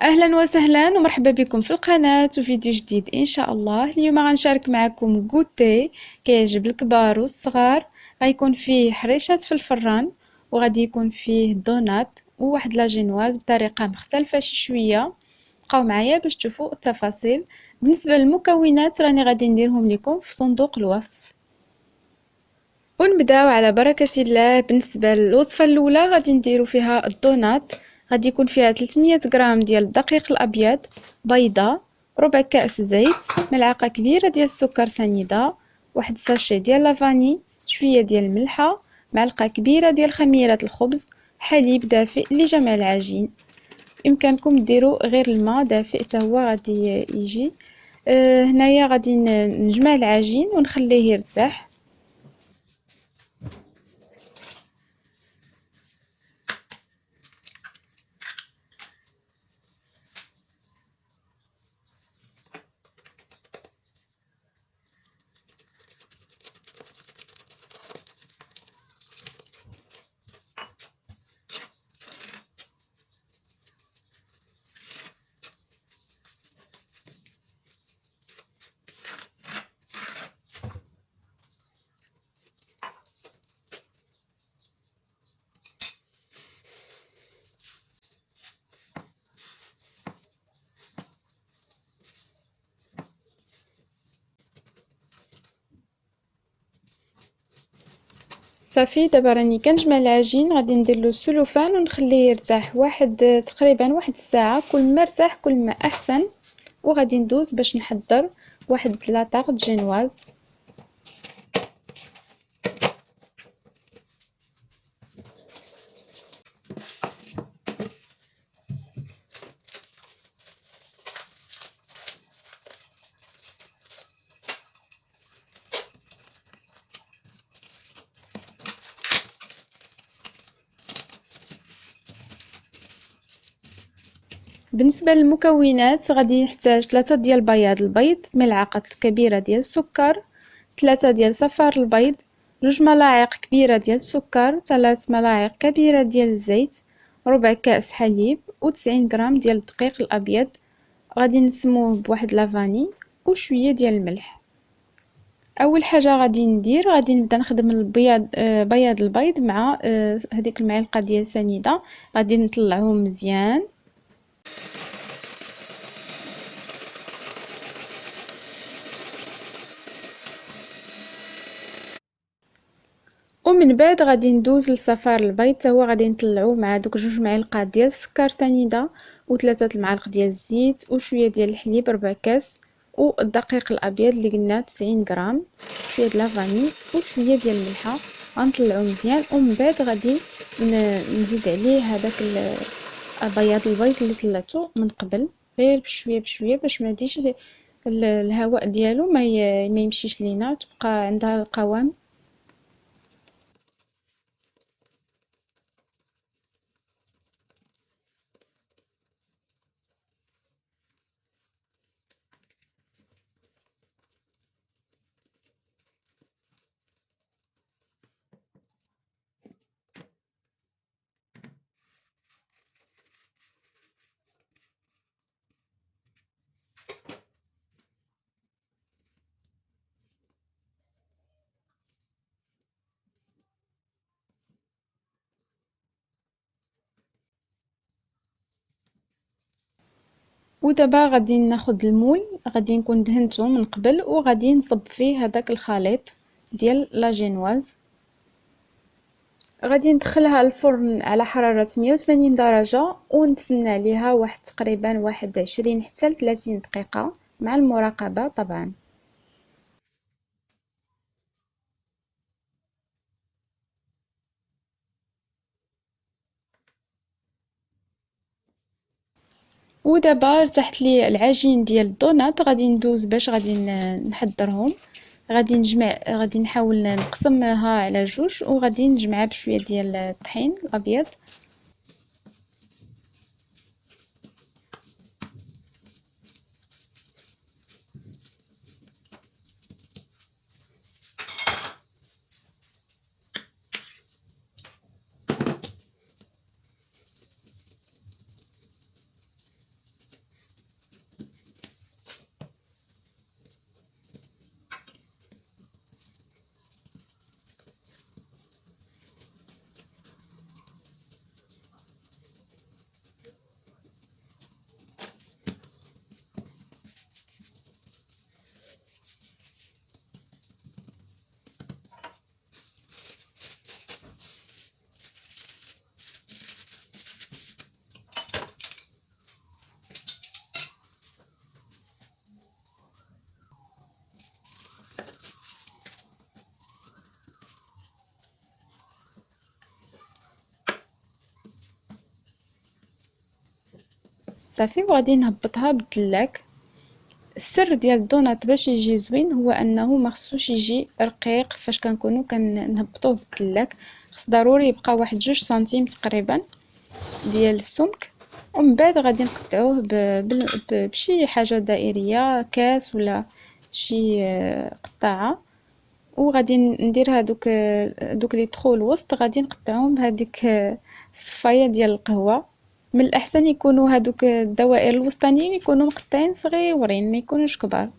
أهلا وسهلا ومرحبا بكم في القناة وفيديو جديد إن شاء الله. اليوم غنشارك معكم كوتي كيعجب الكبار والصغار. غيكون فيه حريشات في الفران، وغادي يكون فيه دونات وواحد لاجينواز بطريقة مختلفة شوية. بقاو معايا باش تشوفوا التفاصيل. بالنسبة للمكونات راني غادي نديرهم لكم في صندوق الوصف. ونبداو على بركة الله. بالنسبة للوصفة الأولى غادي نديرو فيها الدونات. غادي يكون فيها 300 غرام ديال الدقيق الأبيض، بيضة، ربع كأس زيت، ملعقة كبيرة ديال السكر سنيدة، واحد ساشي ديال لافاني، شوية ديال الملحة، معلقة كبيرة ديال خميرة الخبز، حليب دافئ لجمع العجين. بإمكانكم ديروا غير الماء دافئ حتى هو غادي يجي. هنايا غادي نجمع العجين ونخليه يرتاح. صافي دابا راني كنجمع العجين، غادي نديرلو السلوفان ونخليه يرتاح واحد تقريبا واحد الساعة. كل ما ارتاح كل ما احسن. وغادي ندوز باش نحضر واحد لاطاغ جينواز. بالنسبة للمكونات غادي نحتاج 3 ديال بياض البيض، ملعقة كبيرة ديال السكر، 3 ديال صفار البيض، 2 ملاعق كبيرة ديال السكر، 3 ملاعق كبيرة ديال الزيت، ربع كأس حليب، و90 غرام ديال الدقيق الأبيض. غادي نسموه بواحد لافاني وشوية ديال الملح. اول حاجه غادي نبدا نخدم البياض، بياض البيض مع هذيك المعلقه ديال سنيده. غادي نطلعهم مزيان. ومن بعد غادي ندوز لصفار البيض حتى هو غادي نطلعوه مع دوك 2 معالق ديال السكر سنيده، و3 المعالق ديال الزيت، وشويه ديال الحليب ربع كاس، والدقيق الابيض اللي قلنا 90 غرام، شويه د لافاني وشويه ديال الملحه. غنطلعو مزيان ومن بعد غادي نزيد عليه هذاك بياض البيض اللي طلعته من قبل، غير بشويه بشويه باش ما يديش الهواء ديالو ما يمشيش لينا، تبقى عندها القوام. ودابا غادي ناخد المول، غادي نكون دهنته من قبل، وغادي نصب فيه هذاك الخليط ديال لاجينواز. غادي ندخلها الفرن على حرارة 180 درجة ونتسنى عليها واحد تقريبا واحد 20 حتى ل 30 دقيقة مع المراقبة طبعا. ودابا ارتحت لي العجين ديال الدونات. غادي ندوز باش غادي نحضرهم. غادي نحاول نقسمها على جوج، وغادي نجمعها بشويه ديال الطحين الابيض. صافي وغادي نهبطها بالدلاك. السر ديال الدونات باش يجي زوين هو انه ما خصوش يجي رقيق فاش كنكونوا كنهبطوه بالدلاك، خص ضروري يبقى واحد 2 سنتيم تقريبا ديال السمك. ومن بعد غادي نقطعوه بشي حاجه دائريه، كاس ولا شي قطاعه، وغادي ندير دوك لي طخو الوسط غادي نقطعهم بهذيك الصفايه ديال القهوه. من الاحسن يكونوا هذوك الدوائر الوسطانيين يكونوا مقطعين صغيورين، ما يكونوش كبار.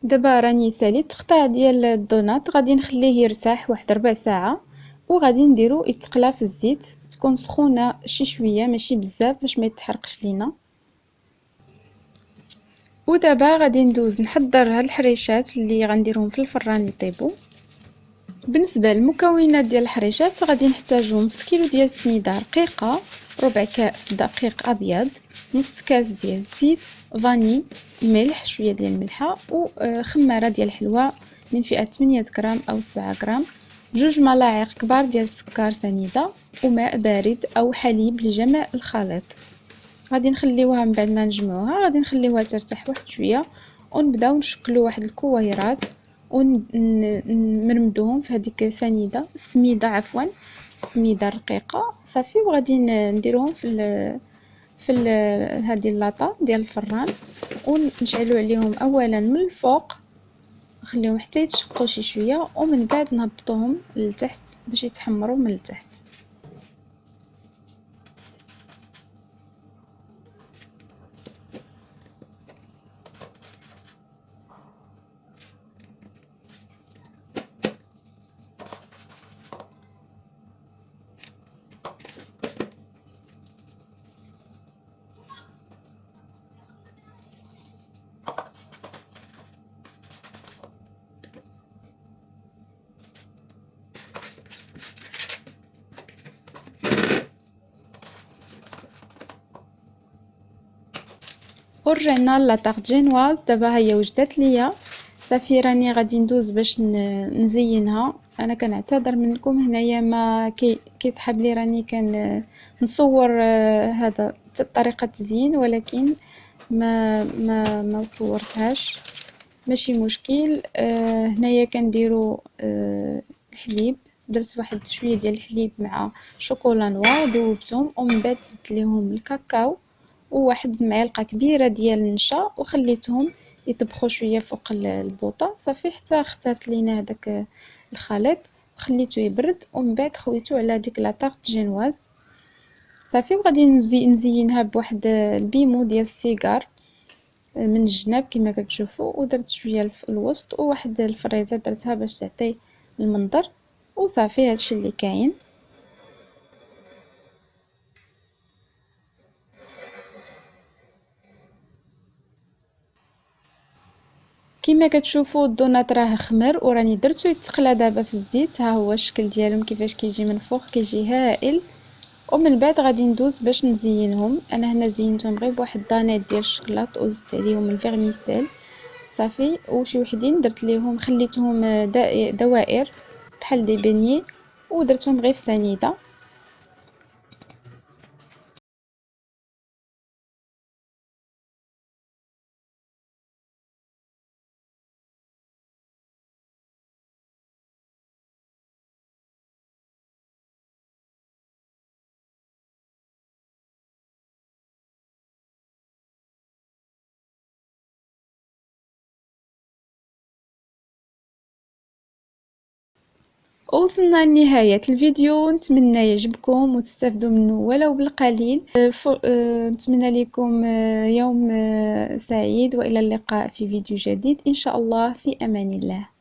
دابا راني ساليت التقطاع ديال الدونات، غادي نخليه يرتاح واحد ربع ساعه وغادي نديرو يتقلى في الزيت، تكون سخونه شي شويه ماشي بزاف باش ما يتحرقش لينا. ودابا غادي ندوز نحضر هاد الحريشات اللي غنديرهم في الفران يطيبوا. بالنسبه للمكونات ديال الحريشات غادي نحتاجو نص كيلو ديال السنيده رقيقه، ربع كاس دقيق ابيض، نص كاس ديال الزيت، فاني، ملح، شويه ديال الملحه، وخماره ديال الحلوى من فئه 8 غرام او 7 غرام، جوج ملاعق كبار ديال السكر سنيده، وماء بارد او حليب لجمع الخليط. غادي نخليوها من بعد ما نجمعوها غادي نخليوها ترتاح واحد شويه، ونبداو نشكلوا واحد الكويرات ونمرمدوهم في هذيك السميده السميده الرقيقه صافي. وغادي نديروهم في هذه اللاطه ديال الفران، ونشعلوا عليهم اولا من الفوق، نخليهم حتى يتشقوا شي شويه، ومن بعد نهبطوهم لتحت باش يتحمروا من التحت. ورجعنا لاطاغ جينواز. دابا هي وجدت ليا صافي، راني غادي ندوز باش نزينها. انا كنعتذر منكم هنايا ما كيسحب لي راني نصور هذا طريقه التزيين، ولكن ما صورتهاش، ماشي مشكل. هنايا كنديروا الحليب، درت واحد شويه ديال الحليب مع شوكولا نوار ذوبتهم، ومن بعد زدت ليهم الكاكاو وواحد معلقه كبيره ديال النشا، وخليتهم يطبخوا شويه فوق البوطه صافي حتى اخترت لينا هذاك الخليط وخليته يبرد، ومن بعد خويته على ديك لاطاغ جينواز صافي. وغادي نزينها بواحد البيمو ديال السيجار من الجناب كما كتشوفوا، ودرت شويه الوسط وواحد الفريزه درتها باش تعطي المنظر. وصافي هادشي اللي كاين. كما كتشوفوا الدونات راه خمر وراني درتو يتقلى دابا في الزيت. ها هو الشكل ديالهم كيفاش كيجي من فوق، كيجي هائل. ومن بعد غادي ندوز باش نزينهم. انا هنا زينتهم غير بواحد دانيت ديال الشكلاط وزدت عليهم الفيرميسيل صافي. وشي وحدين درت ليهم خليتهم دوائر بحال دي بيني ودرتهم غير في سنيده. وصلنا لنهاية الفيديو، نتمنى يعجبكم وتستافدوا منه ولو بالقليل. نتمنى لكم يوم سعيد، وإلى اللقاء في فيديو جديد إن شاء الله، في أمان الله.